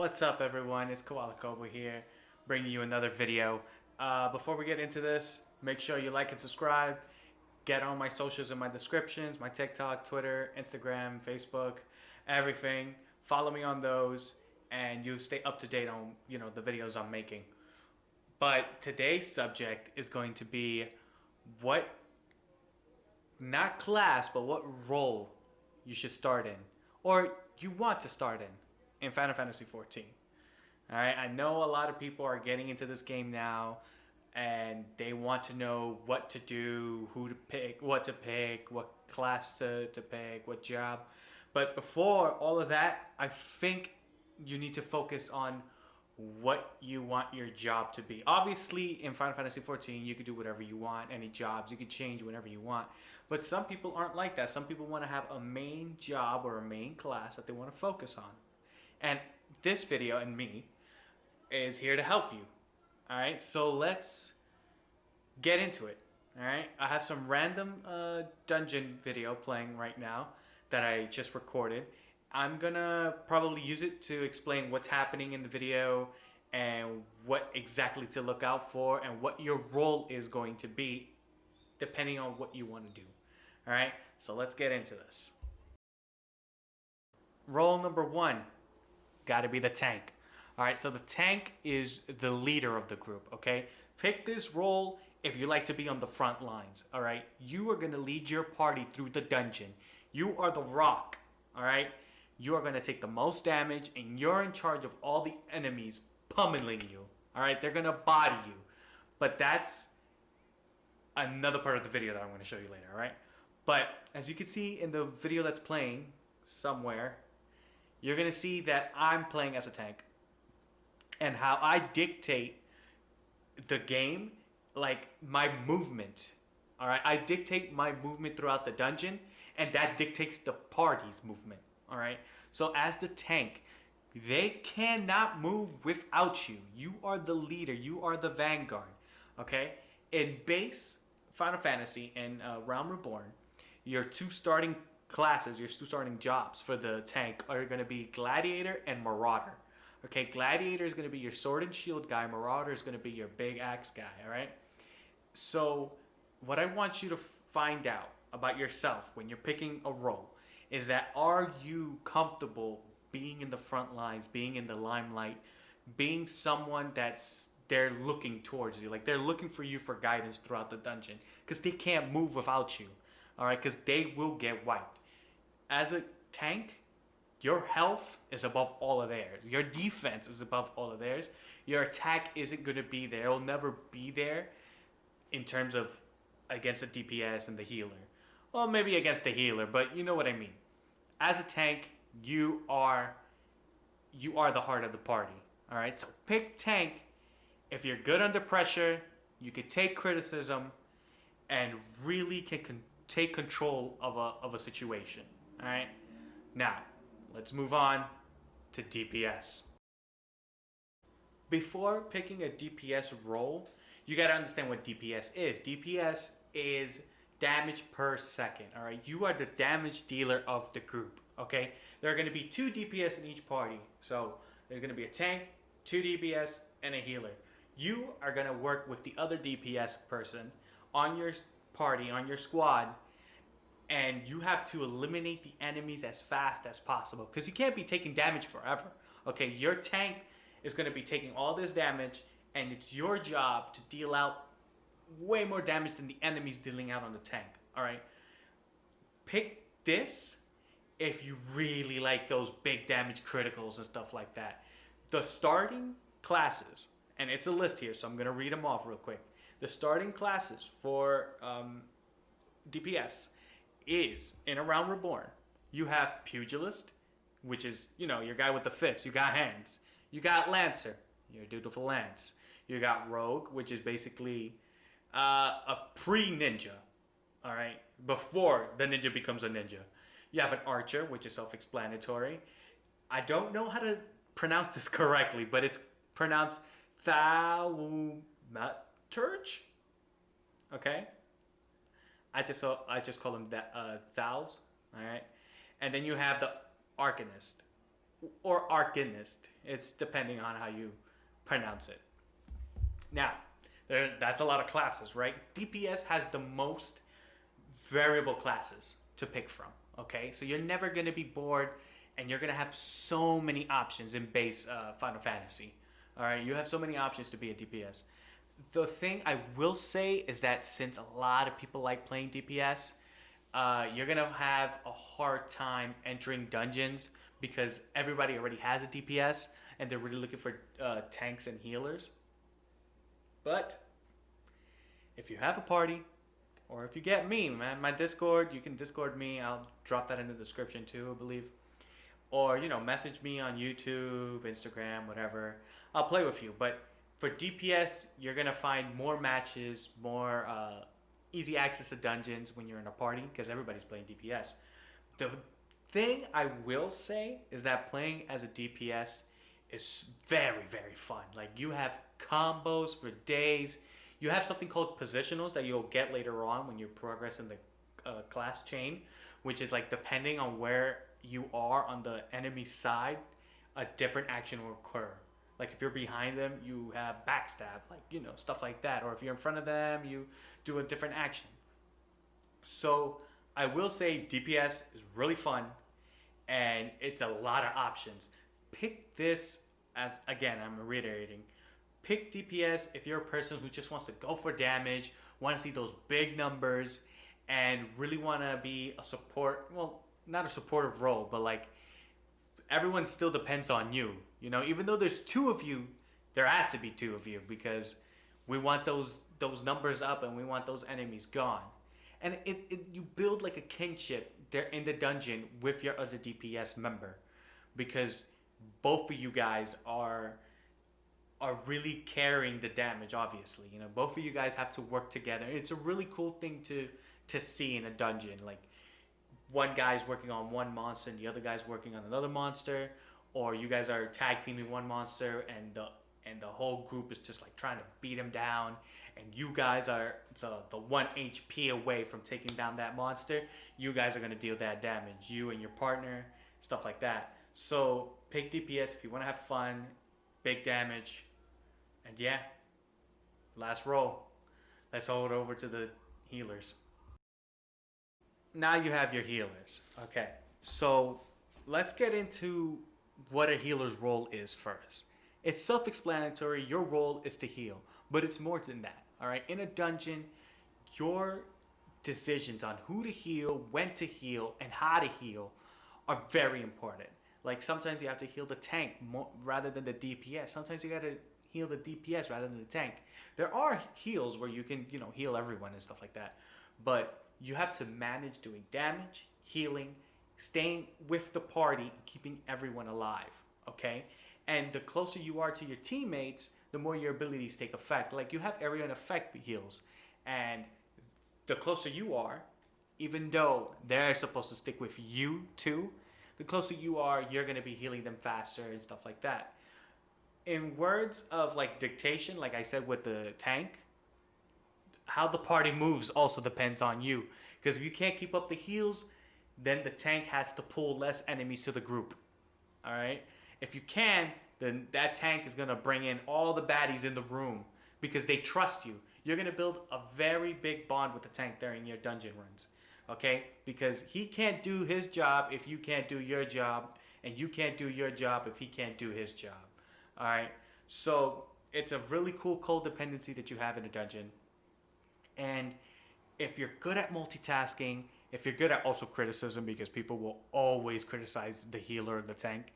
What's up, everyone? It's Koala Kobo here, bringing you another video. Before we get into this, make sure you like and subscribe. Get on my socials in my descriptions, my TikTok, Twitter, Instagram, Facebook, everything. Follow me on those, and you stay up to date on the videos I'm making. But today's subject is going to be what, not class, but what role you should start in, or you want to start in Final Fantasy 14. All right, I know a lot of people are getting into this game now, and they want to know what to do, who to pick, what class to pick, what job. But before all of that, I think you need to focus on what you want your job to be. Obviously, in Final Fantasy 14, you could do whatever you want, any jobs, you could change whenever you want. But some people aren't like that. Some people want to have a main job or a main class that they want to focus on. And this video and me is here to help you. All right, so let's get into it. All right, I have some random dungeon video playing right now that I just recorded. I'm gonna probably use it to explain what's happening in the video and what exactly to look out for and what your role is going to be depending on what you want to do. All right, so let's get into this. Role number one, got to be the tank. All right, so the tank is the leader of the group, okay? Pick this role if you like to be on the front lines, all right? You are going to lead your party through the dungeon. You are the rock, all right? You are going to take the most damage, and you're in charge of all the enemies pummeling you, all right? They're going to body you. But that's another part of the video that I'm going to show you later, all right? But as you can see in the video that's playing somewhere, you're going to see that I'm playing as a tank. And how I dictate the game, like my movement. All right, I dictate my movement throughout the dungeon, and that dictates the party's movement. All right, so as the tank, they cannot move without you. You are the leader. You are the vanguard. Okay, in base Final Fantasy and Realm Reborn, your two starting classes, your two starting jobs for the tank are going to be Gladiator and Marauder. Okay, Gladiator is going to be your sword and shield guy. Marauder is going to be your big axe guy, all right? So what I want you to find out about yourself when you're picking a role is that are you comfortable being in the front lines, being in the limelight, being someone that's they're looking towards you, like they're looking for you for guidance throughout the dungeon because they can't move without you, all right? Because they will get wiped. As a tank, your health is above all of theirs. Your defense is above all of theirs. Your attack isn't going to be there. It'll never be there in terms of against the DPS and the healer. Well, maybe against the healer, but you know what I mean. As a tank, you are the heart of the party. All right, so pick tank. If you're good under pressure, you can take criticism and really can take control of a situation. All right, now let's move on to DPS. Before picking a DPS role, you gotta understand what DPS is. DPS is damage per second, all right? You are the damage dealer of the group, okay? There are gonna be two DPS in each party. So there's gonna be a tank, two DPS, and a healer. You are gonna work with the other DPS person on your party, on your squad, and you have to eliminate the enemies as fast as possible because you can't be taking damage forever. Okay, your tank is going to be taking all this damage, and it's your job to deal out way more damage than the enemies dealing out on the tank. All right, pick this if you really like those big damage criticals and stuff like that. The starting classes, and it's a list here, so I'm going to read them off real quick. The starting classes for DPS is in A Realm Reborn. You have Pugilist, which is, your guy with the fists. You got hands. You got Lancer, your dude with a lance. You got Rogue, which is basically a pre-ninja, all right, before the ninja becomes a ninja. You have an Archer, which is self-explanatory. I don't know how to pronounce this correctly, but it's pronounced Thaumaturge, okay? I just call them Thals, all right? And then you have the Arcanist, or Arcanist. It's depending on how you pronounce it. Now, that's a lot of classes, right? DPS has the most variable classes to pick from. Okay, so you're never gonna be bored, and you're gonna have so many options in base Final Fantasy. All right, you have so many options to be a DPS. The thing I will say is that since a lot of people like playing DPS, you're gonna have a hard time entering dungeons because everybody already has a DPS and they're really looking for tanks and healers. But if you have a party, or if you get me, man, my Discord, you can Discord me. I'll drop that in the description too, I believe. Or message me on YouTube, Instagram, whatever. I'll play with you. But for DPS, you're gonna find more matches, more easy access to dungeons when you're in a party because everybody's playing DPS. The thing I will say is that playing as a DPS is very, very fun. Like, you have combos for days. You have something called positionals that you'll get later on when you progress in the class chain, which is like depending on where you are on the enemy side, a different action will occur. Like if you're behind them, you have backstab, like stuff like that. Or if you're in front of them, you do a different action. So I will say DPS is really fun, and it's a lot of options. Pick this as, again, I'm reiterating. Pick DPS if you're a person who just wants to go for damage, want to see those big numbers, and really want to be a support. Well, not a supportive role, but like everyone still depends on you. Even though there's two of you, there has to be two of you because we want those numbers up and we want those enemies gone. And you build like a kinship there in the dungeon with your other DPS member because both of you guys are really carrying the damage. Obviously, both of you guys have to work together. It's a really cool thing to see in a dungeon. Like one guy's working on one monster and the other guy's working on another monster, or you guys are tag teaming one monster and the whole group is just like trying to beat him down, and you guys are the 1 HP away from taking down that monster. You guys are gonna deal that damage, you and your partner, stuff like that. So pick DPS if you want to have fun, big damage, and yeah. Last roll. Let's hold over to the healers. Now you have your healers. Okay, so let's get into what a healer's role is first. It's self-explanatory. Your role is to heal, but it's more than that. All right, in a dungeon, your decisions on who to heal, when to heal, and how to heal are very important. Like sometimes you have to heal the tank rather than the DPS. Sometimes you gotta heal the DPS rather than the tank. There are heals where you can heal everyone and stuff like that, but you have to manage doing damage, healing, staying with the party, and keeping everyone alive. Okay, and the closer you are to your teammates, the more your abilities take effect. Like you have area and effect heals, and the closer you are, even though they're supposed to stick with you too, the closer you are, you're gonna be healing them faster and stuff like that. In words of like dictation, like I said with the tank, how the party moves also depends on you. Because if you can't keep up the heals, then the tank has to pull less enemies to the group. All right? If you can, then that tank is going to bring in all the baddies in the room because they trust you. You're going to build a very big bond with the tank during your dungeon runs. Okay? Because he can't do his job if you can't do your job, and you can't do your job if he can't do his job. All right? So it's a really cool codependency that you have in a dungeon. And if you're good at multitasking, if you're good at also criticism, because people will always criticize the healer and the tank.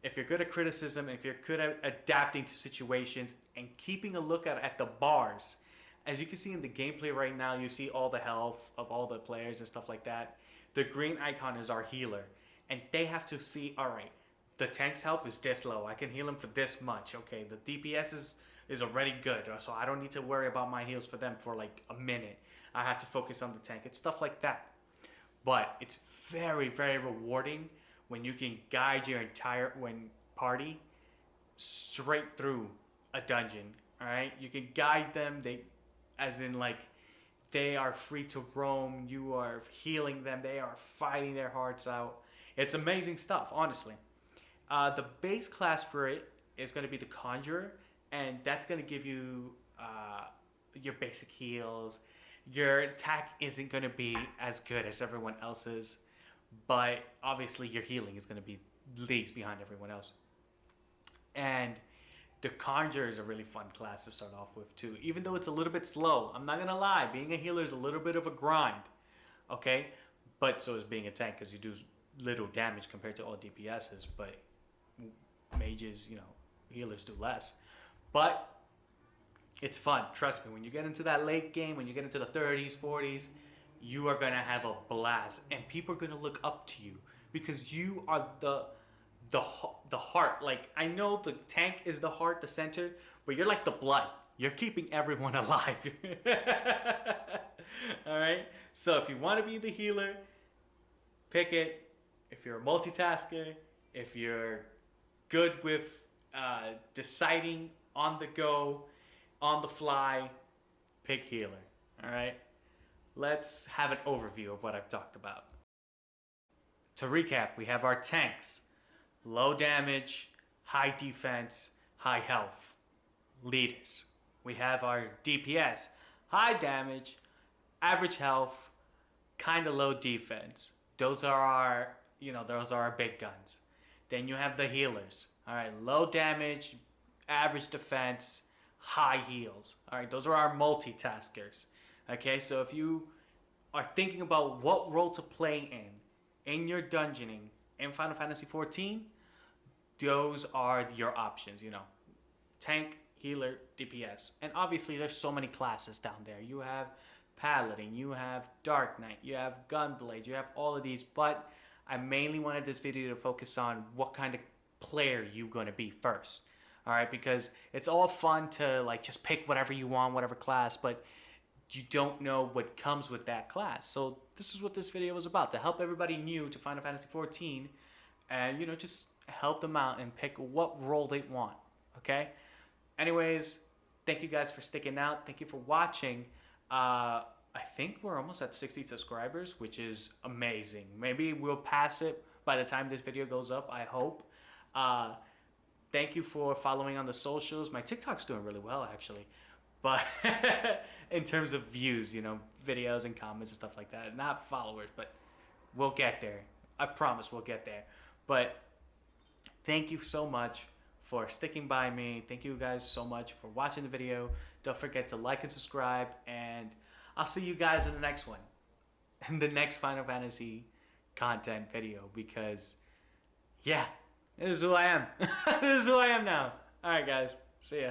If you're good at criticism, if you're good at adapting to situations and keeping a lookout at the bars, as you can see in the gameplay right now, you see all the health of all the players and stuff like that. The green icon is our healer, and they have to see, all right, the tank's health is this low. I can heal him for this much. Okay, the DPS is already good, so I don't need to worry about my heals for them for like a minute. I have to focus on the tank. It's stuff like that. But it's very, very rewarding when you can guide your entire party straight through a dungeon. All right, you can guide them. As in like, they are free to roam. You are healing them. They are fighting their hearts out. It's amazing stuff, honestly. The base class for it is going to be the Conjurer, and that's going to give you your basic heals. Your attack isn't going to be as good as everyone else's, but obviously your healing is going to be leagues behind everyone else. And the Conjurer is a really fun class to start off with too, even though it's a little bit slow. I'm not gonna lie, being a healer is a little bit of a grind, okay? But so is being a tank, because you do little damage compared to all DPSs, but mages, healers do less. But it's fun, trust me. When you get into that late game, when you get into the 30s, 40s, you are gonna have a blast, and people are gonna look up to you because you are the heart. Like, I know the tank is the heart, the center, but you're like the blood. You're keeping everyone alive. All right. So if you want to be the healer, pick it. If you're a multitasker, if you're good with deciding on the go, on the fly, pick healer. All right. Let's have an overview of what I've talked about. To recap, we have our tanks. Low damage, high defense, high health. Leaders. We have our DPS. High damage, average health, kind of low defense. Those are our big guns. Then you have the healers. All right, low damage, average defense, high heals. All right, those are our multitaskers. Okay, so if you are thinking about what role to play in your dungeoning in Final Fantasy XIV, those are your options, tank, healer, DPS. And obviously there's so many classes down there. You have Paladin, you have Dark Knight, you have Gunblade, you have all of these, but I mainly wanted this video to focus on what kind of player you're going to be first. All right, because it's all fun to just pick whatever you want, whatever class, but you don't know what comes with that class. So this is what this video was about, to help everybody new to Final Fantasy XIV and just help them out and pick what role they want. Okay, anyways, thank you guys for sticking out. Thank you for watching. I think we're almost at 60 subscribers, which is amazing. Maybe we'll pass it by the time this video goes up, I hope. Thank you for following on the socials. My TikTok's doing really well, actually, but in terms of views, videos and comments and stuff like that. Not followers, but we'll get there. I promise we'll get there. But thank you so much for sticking by me. Thank you guys so much for watching the video. Don't forget to like and subscribe, and I'll see you guys in the next one, in the next Final Fantasy content video, because yeah, this is who I am. This is who I am now. All right, guys. See ya.